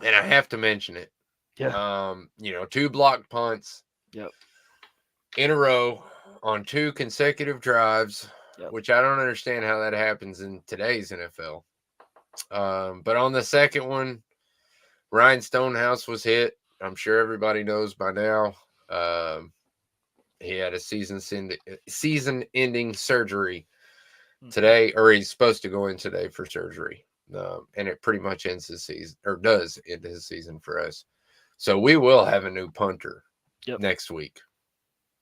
and I have to mention it. Yeah. You know, 2 blocked punts. Yep. In a row on 2 consecutive drives, which I don't understand how that happens in today's NFL. But on the second one, Ryan Stonehouse was hit. I'm sure everybody knows by now. He had a season-ending surgery today, or he's supposed to go in today for surgery. And it pretty much ends his season, or does end his season for us. So we will have a new punter next week.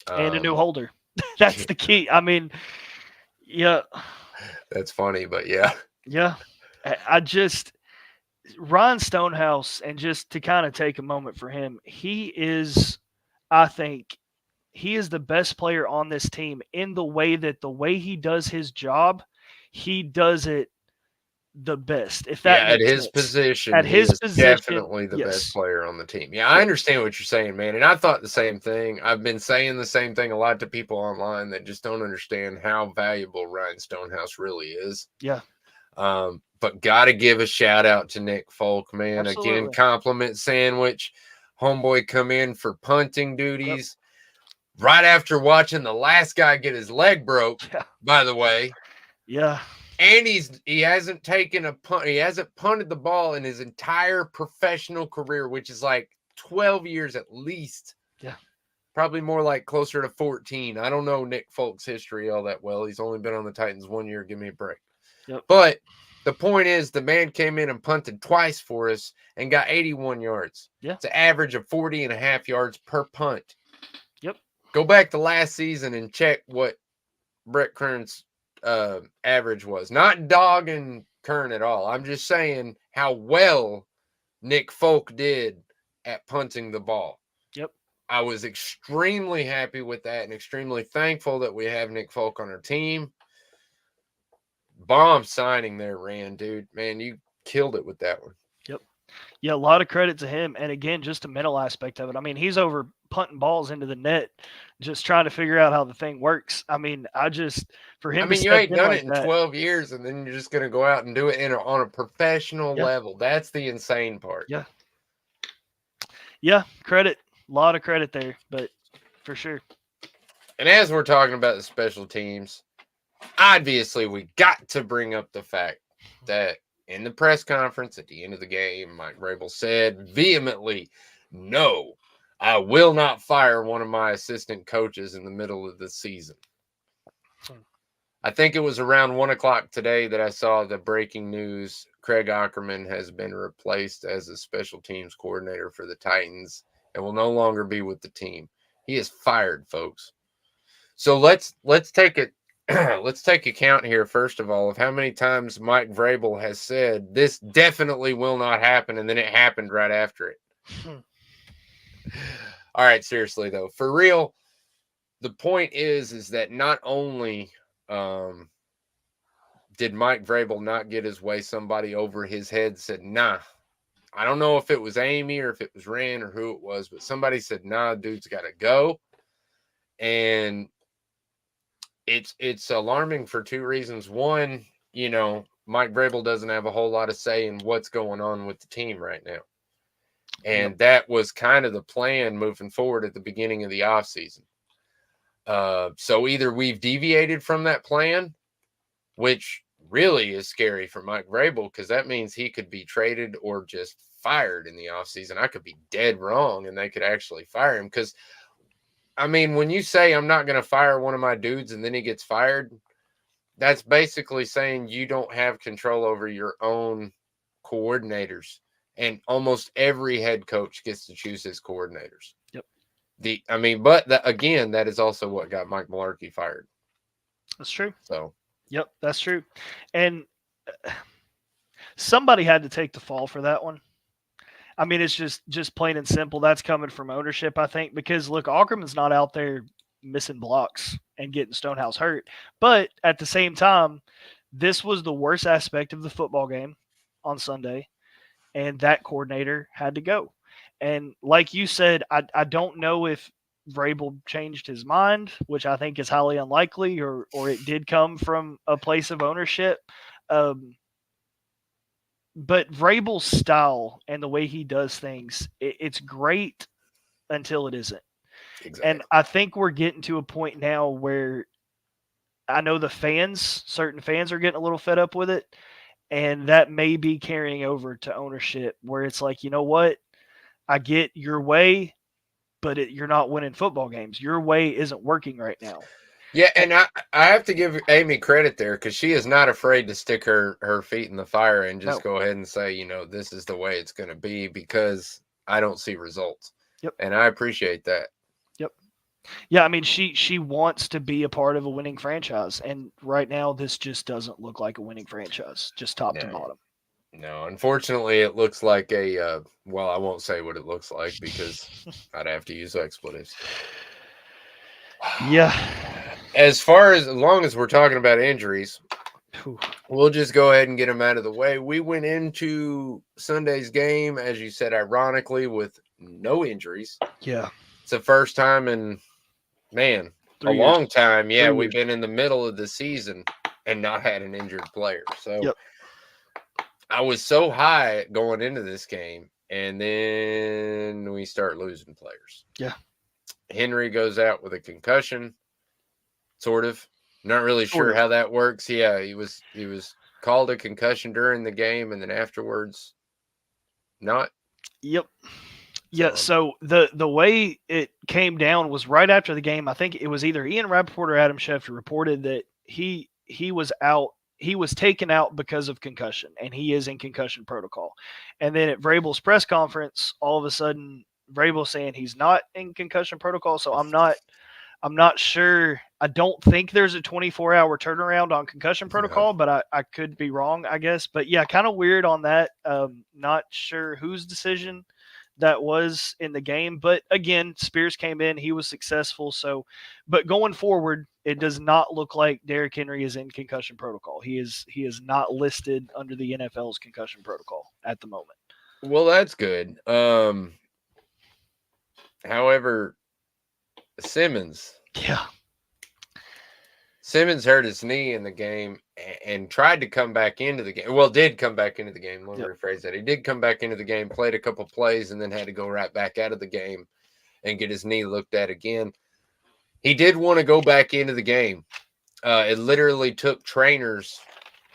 And a new holder. That's the key. I mean, yeah. That's funny, but yeah. Yeah. I just, Ryan Stonehouse, and just to kind of take a moment for him, I think he is the best player on this team in the way he does his job, he does it the best. If that at his sense. position, at his position, definitely the best player on the team. Yeah, I understand what you're saying, man, and I thought the same thing. I've been saying the same thing a lot to people online that just don't understand how valuable Ryan Stonehouse really is. Yeah. But got to give a shout out to Nick Folk, man. Absolutely. Again, compliment sandwich. Homeboy come in for punting duties right after watching the last guy get his leg broke, by the way. Yeah. And he hasn't taken a punt. He hasn't punted the ball in his entire professional career, which is like 12 years at least. Yeah. Probably more like closer to 14. I don't know Nick Folk's history all that well. He's only been on the Titans 1 year. Give me a break. Yep. But the point is, the man came in and punted twice for us and got 81 yards. Yeah. It's an average of 40.5 yards per punt. Yep. Go back to last season and check what Brett Kern's average was. Not dogging Kern at all. I'm just saying how well Nick Folk did at punting the ball. Yep. I was extremely happy with that and extremely thankful that we have Nick Folk on our team. Bomb signing there, Rand, dude. Man, you killed it with that one. Yep. Yeah, a lot of credit to him. And again, just the mental aspect of it. I mean, he's over punting balls into the net, just trying to figure out how the thing works. I mean, for him, you ain't done it in 12 years, and then you're just going to go out and do it on a professional level. That's the insane part. Yeah. Yeah, credit. A lot of credit there, but for sure. And as we're talking about the special teams, obviously we got to bring up the fact that in the press conference at the end of the game, Mike Vrabel said vehemently, no, I will not fire one of my assistant coaches in the middle of the season. I think it was around 1 o'clock today that I saw the breaking news. Craig Ackerman has been replaced as a special teams coordinator for the Titans and will no longer be with the team. He is fired, folks. So let's take it. Let's take account here, first of all, of how many times Mike Vrabel has said this definitely will not happen, and then it happened right after it. All right, seriously though, for real, the point is that not only did Mike Vrabel not get his way, somebody over his head said, nah. I don't know if it was Amy or if it was Rand or who it was, but somebody said, nah, dude's got to go. And it's alarming for two reasons. One, Mike Vrabel doesn't have a whole lot of say in what's going on with the team right now. And that was kind of the plan moving forward at the beginning of the offseason. So either we've deviated from that plan, which really is scary for Mike Vrabel, because that means he could be traded or just fired in the offseason. I could be dead wrong, and they could actually fire him. Because, I mean, when you say I'm not going to fire one of my dudes and then he gets fired, that's basically saying you don't have control over your own coordinators. And almost every head coach gets to choose his coordinators. Yep. Again, that is also what got Mike Mularkey fired. That's true. So. Yep, that's true. And somebody had to take the fall for that one. I mean, it's just plain and simple. That's coming from ownership, I think, because look, Ackerman's not out there missing blocks and getting Stonehouse hurt. But at the same time, this was the worst aspect of the football game on Sunday, and that coordinator had to go. And like you said, I don't know if Vrabel changed his mind, which I think is highly unlikely, or it did come from a place of ownership. But Vrabel's style and the way he does things, it's great until it isn't. Exactly. And I think we're getting to a point now where I know certain fans are getting a little fed up with it, and that may be carrying over to ownership, where it's like, you know what? I get your way, but you're not winning football games. Your way isn't working right now. Yeah, and I have to give Amy credit there, because she is not afraid to stick her feet in the fire and just go ahead and say, this is the way it's going to be, because I don't see results. Yep. And I appreciate that. Yep. Yeah, I mean, she wants to be a part of a winning franchise, and right now this just doesn't look like a winning franchise, just top to bottom. No, unfortunately, it looks like I won't say what it looks like, because I'd have to use expletives. Yeah. As long as we're talking about injuries, we'll just go ahead and get them out of the way. We went into Sunday's game, as you said, ironically, with no injuries. Yeah. It's the first time in, a long time. Yeah, we've been in the middle of the season and not had an injured player. So I was so high going into this game, and then we start losing players. Yeah. Henry goes out with a concussion, sort of. Not really sure how that works. Yeah, he was called a concussion during the game, and then afterwards, not. Yep. Yeah, so the way it came down was right after the game. I think it was either Ian Rappaport or Adam Schefter reported that he was out. He was taken out because of concussion, and he is in concussion protocol. And then at Vrabel's press conference, all of a sudden, Vrabel saying he's not in concussion protocol. So I'm not sure. I don't think there's a 24-hour turnaround on concussion protocol, but I could be wrong, I guess. But yeah, kind of weird on that. Not sure whose decision that was in the game. But again, Spears came in. He was successful. So, but going forward, it does not look like Derrick Henry is in concussion protocol. He is not listed under the NFL's concussion protocol at the moment. Well, that's good. However, Simmons hurt his knee in the game and tried to come back into the game. Well, did come back into the game. Let me rephrase that. He did come back into the game, played a couple plays, and then had to go right back out of the game and get his knee looked at again. He did want to go back into the game. It literally took trainers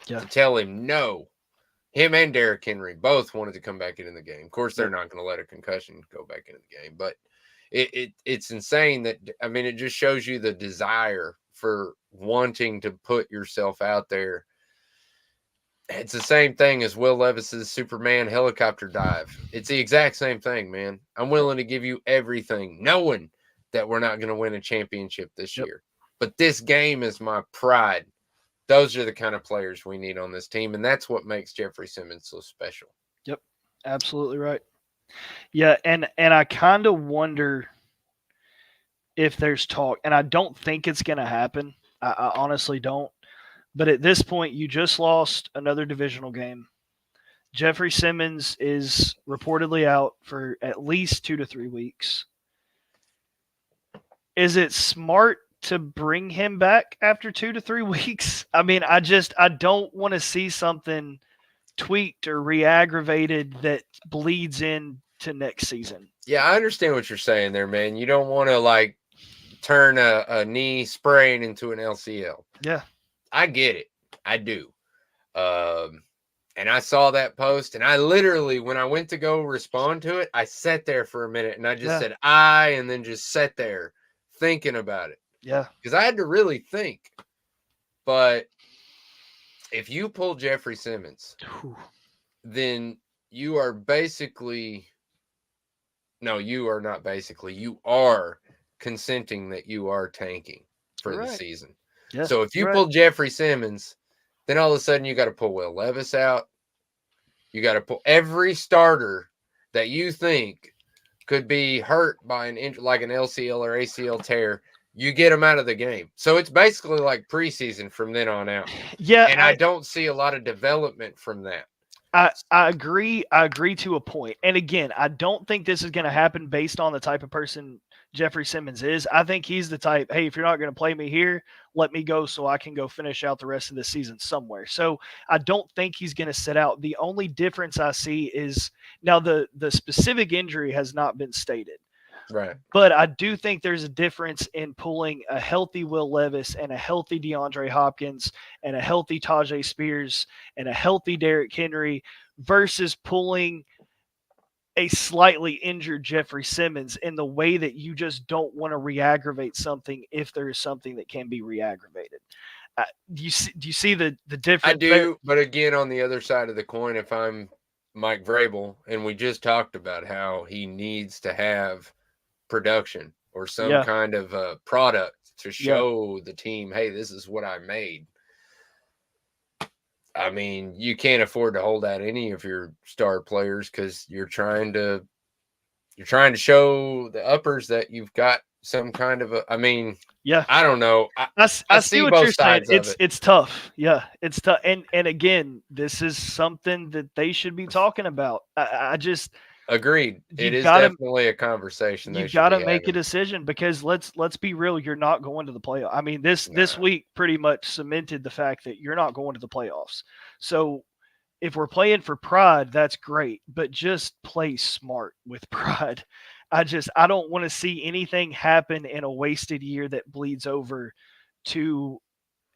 to tell him no. Him and Derrick Henry both wanted to come back into the game. Of course, they're not going to let a concussion go back into the game, but it's insane that, I mean, it just shows you the desire for wanting to put yourself out there. It's the same thing as Will Levis's Superman helicopter dive. It's the exact same thing, man. I'm willing to give you everything, knowing that we're not going to win a championship this year. But this game is my pride. Those are the kind of players we need on this team, and that's what makes Jeffrey Simmons so special. Yep, absolutely right. Yeah, and I kind of wonder if there's talk, and I don't think it's going to happen. I honestly don't. But at this point, you just lost another divisional game. Jeffrey Simmons is reportedly out for at least 2 to 3 weeks. Is it smart to bring him back after 2 to 3 weeks? I mean, I don't want to see something tweaked or re-aggravated that bleeds into next season. Yeah, I understand what you're saying there, man. You don't want to like turn a knee sprain into an LCL. Yeah. I get it. I do. And I saw that post, and I literally, when I went to go respond to it, I sat there for a minute and I just said, and then just sat there thinking about it. Yeah. Because I had to really think. But if you pull Jeffrey Simmons, then you are basically, no, you are not basically, you are consenting that you are tanking for the season. Yeah, so if you pull Jeffrey Simmons, then all of a sudden you got to pull Will Levis out. You got to pull every starter that you think could be hurt by an injury, like an LCL or ACL tear. You get them out of the game. So it's basically like preseason from then on out. Yeah. And I don't see a lot of development from that. I agree. I agree to a point. And again, I don't think this is going to happen based on the type of person Jeffrey Simmons is. I think he's the type, hey, if you're not going to play me here, let me go so I can go finish out the rest of the season somewhere. So I don't think he's going to sit out. The only difference I see is now the specific injury has not been stated. Right. But I do think there's a difference in pulling a healthy Will Levis and a healthy DeAndre Hopkins and a healthy Tajay Spears and a healthy Derrick Henry versus pulling a slightly injured Jeffrey Simmons in the way that you just don't want to re-aggravate something if there is something that can be re-aggravated. Do you see the difference? I do, there? But again, on the other side of the coin, if I'm Mike Vrabel, and we just talked about how he needs to have production or some kind of product to show the team, hey, this is what I made. I mean, you can't afford to hold out any of your star players because you're trying to show the uppers that you've got some kind of I don't know. I see what you're saying. It's tough. Yeah, it's tough. And again, this is something that they should be talking about. I just agreed. It is definitely a conversation. You've got to make a decision because let's be real. You're not going to the playoffs. I mean, this week pretty much cemented the fact that you're not going to the playoffs. So if we're playing for pride, that's great, but just play smart with pride. I don't want to see anything happen in a wasted year that bleeds over to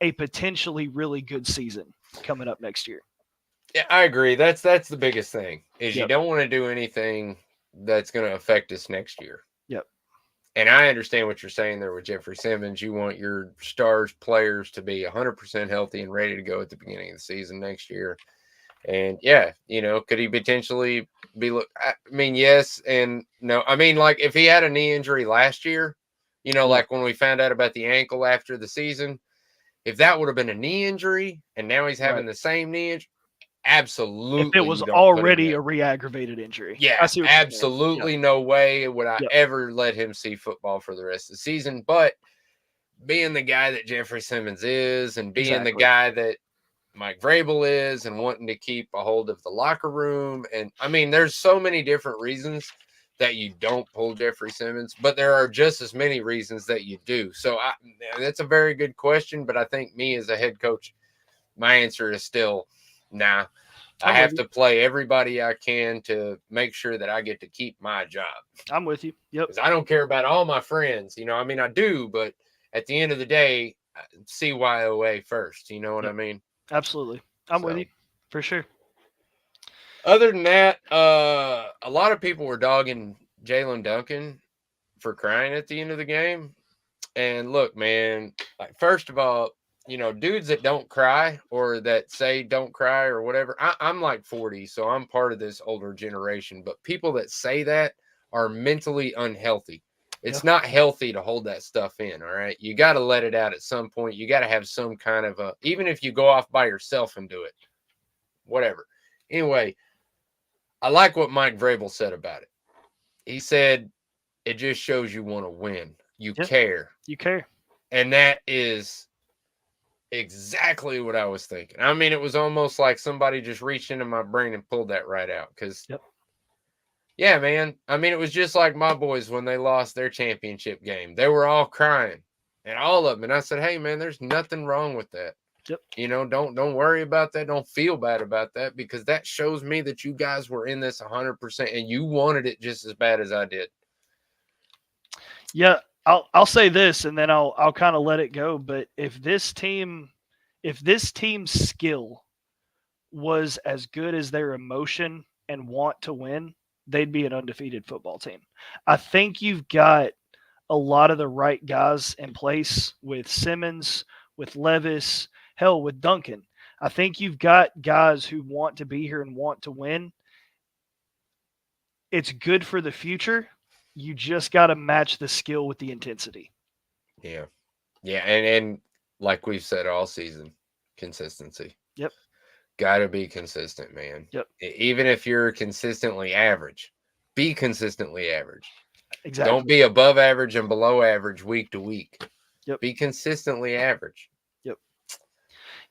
a potentially really good season coming up next year. Yeah, I agree. That's the biggest thing is you don't want to do anything that's going to affect us next year. Yep. And I understand what you're saying there with Jeffrey Simmons. You want your stars players to be 100% healthy and ready to go at the beginning of the season next year. And could he potentially be? I mean, yes and no. I mean, like if he had a knee injury last year, like when we found out about the ankle after the season, if that would have been a knee injury and now he's having the same knee injury. Absolutely. If it was already a re-aggravated injury. Yeah, absolutely no way would I ever let him see football for the rest of the season. But being the guy that Jeffrey Simmons is and being the guy that Mike Vrabel is and wanting to keep a hold of the locker room. And I mean, there's so many different reasons that you don't pull Jeffrey Simmons, but there are just as many reasons that you do. So that's a very good question. But I think me as a head coach, my answer is still nah. I have to play everybody I can to make sure that I get to keep my job. I'm with you. Yep. Because I don't care about all my friends. I do, but at the end of the day, CYOA first. You know what I mean? Absolutely. I'm with you for sure. Other than that, a lot of people were dogging Jalen Duncan for crying at the end of the game. And look, man, like, first of all, dudes that don't cry or that say don't cry or whatever, I'm like 40, so I'm part of this older generation. But people that say that are mentally unhealthy. It's not healthy to hold that stuff in, all right? You got to let it out at some point. You got to have some kind of even if you go off by yourself and do it, whatever. Anyway, I like what Mike Vrabel said about it. He said, it just shows you want to win. You care. You care. And that is exactly what I was thinking. I mean, it was almost like somebody just reached into my brain and pulled that right out. Because, yeah, man. I mean, it was just like my boys when they lost their championship game. They were all crying, and all of them. And I said, hey, man, there's nothing wrong with that. Don't worry about that. Don't feel bad about that, because that shows me that you guys were in this 100% and you wanted it just as bad as I did. Yeah, I'll say this, and then I'll kind of let it go. But if this team's skill was as good as their emotion and want to win, they'd be an undefeated football team. I think you've got a lot of the right guys in place with Simmons, with Levis, hell, with Duncan. I think you've got guys who want to be here and want to win. It's good for the future. You just got to match the skill with the intensity. Yeah. And like we've said all season, consistency. Yep. Got to be consistent, man. Yep. Even if you're consistently average, be consistently average. Exactly. Don't be above average and below average week to week. Yep. Be consistently average. Yep.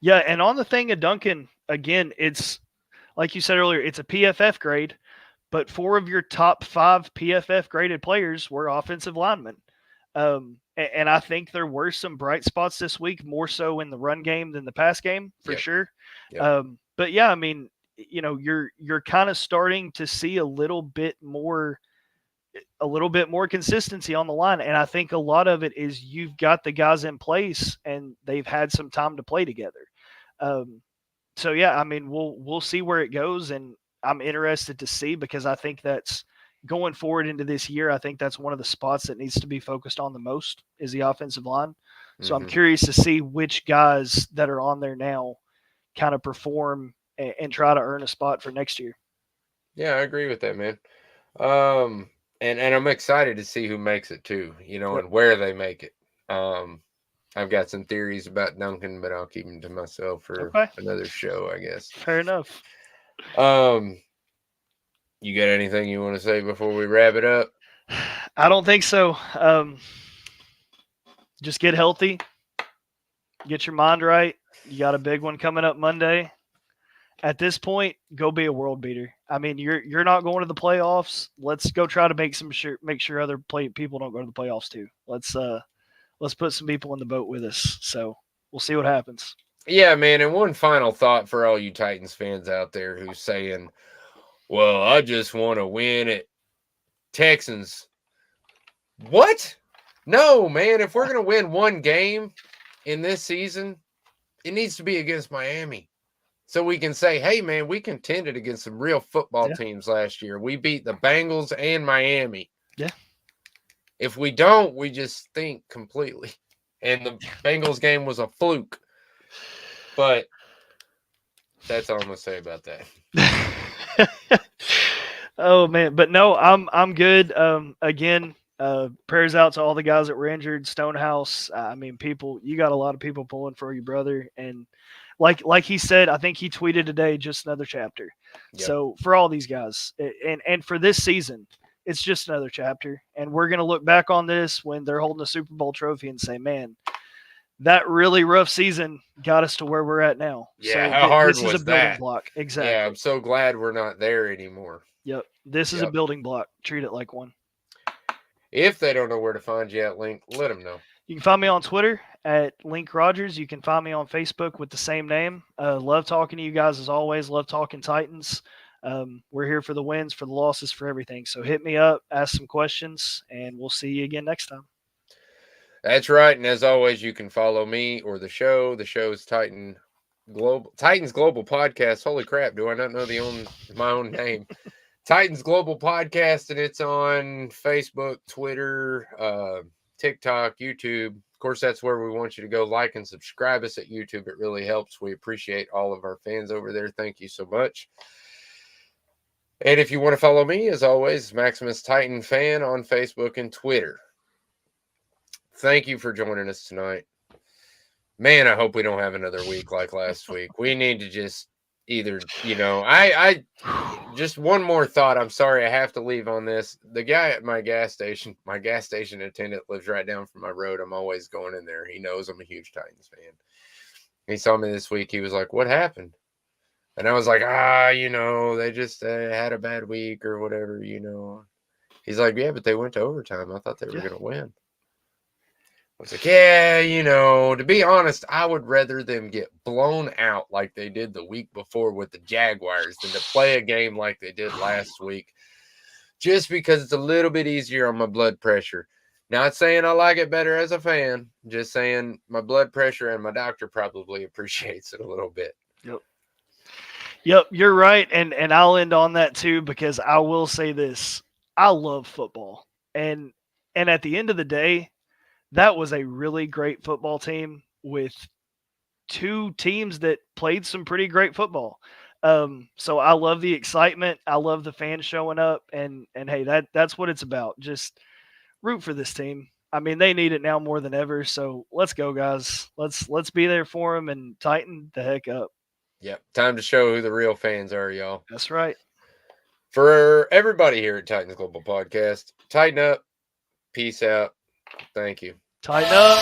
Yeah, and on the thing of Duncan, again, it's like you said earlier, it's a PFF grade, but 4 of your top 5 PFF graded players were offensive linemen. And I think there were some bright spots this week, more so in the run game than the pass game, for sure. Yep. But yeah, I mean, you're kind of starting to see a little bit more consistency on the line, and I think a lot of it is you've got the guys in place and they've had some time to play together. So yeah, I mean, we'll see where it goes, and I'm interested to see, because I think that's going forward into this year. I think that's one of the spots that needs to be focused on the most is the offensive line. So I'm curious to see which guys that are on there now kind of perform and try to earn a spot for next year. Yeah, I agree with that, man. And I'm excited to see who makes it too, and where they make it. I've got some theories about Duncan, but I'll keep them to myself for another show, I guess. Fair enough. You got anything you want to say before we wrap it up? I don't think so. Just get healthy. Get your mind right. You got a big one coming up Monday. At this point, go be a world beater. I mean, you're not going to the playoffs. Let's go try to make sure other people don't go to the playoffs too. Let's put some people in the boat with us. So we'll see what happens. Yeah, man. And one final thought for all you Titans fans out there who's saying, well, I just want to win at Texans. What? No, man. If we're going to win one game in this season, it needs to be against Miami. So we can say, hey, man, we contended against some real football teams last year. We beat the Bengals and Miami. Yeah. If we don't, we just stink completely. And the Bengals game was a fluke. But that's all I'm going to say about that. Oh, man. But no, I'm good. Again, prayers out to all the guys that were injured. Stonehouse. I mean, you got a lot of people pulling for you, brother. And like he said, I think he tweeted today, just another chapter. Yep. So for all these guys and for this season, it's just another chapter. And we're going to look back on this when they're holding a Super Bowl trophy and say, man, that really rough season got us to where we're at now. Yeah, so how hard this was is a building that? block. Exactly. Yeah, I'm so glad we're not there anymore. Yep. This is a building block. Treat it like one. If they don't know where to find you at Link, let them know. You can find me on Twitter at Link Rogers. You can find me on Facebook with the same name. Love talking to you guys as always. Love talking Titans. We're here for the wins, for the losses, for everything. So hit me up, ask some questions, and we'll see you again next time. That's right. And as always, you can follow me or the show. The show is Titans Global Podcast. Holy crap. Do I not know my own name? Titans Global Podcast, and it's on Facebook, Twitter, TikTok, YouTube. Of course, that's where we want you to go like and subscribe us at YouTube. It really helps. We appreciate all of our fans over there. Thank you so much. And if you want to follow me, as always, Maximus Titan Fan on Facebook and Twitter. Thank you for joining us tonight. Man, I hope we don't have another week like last week. We need to just either, I just one more thought. I'm sorry I have to leave on this. The guy at my gas station attendant lives right down from my road. I'm always going in there. He knows I'm a huge Titans fan. He saw me this week. He was like, "What happened?" And I was like, they just had a bad week or whatever, He's like, "Yeah, but they went to overtime. I thought they were going to win." I was like, yeah, to be honest, I would rather them get blown out like they did the week before with the Jaguars than to play a game like they did last week, just because it's a little bit easier on my blood pressure. Not saying I like it better as a fan, just saying my blood pressure and my doctor probably appreciates it a little bit. Yep, you're right, and I'll end on that too, because I will say this. I love football, and at the end of the day, that was a really great football team with two teams that played some pretty great football. So I love the excitement. I love the fans showing up, and hey, that's what it's about. Just root for this team. I mean, they need it now more than ever. So let's go, guys. Let's be there for them and tighten the heck up. Yep, time to show who the real fans are, y'all. That's right. For everybody here at Titans Global Podcast, tighten up. Peace out. Thank you. Tighten up.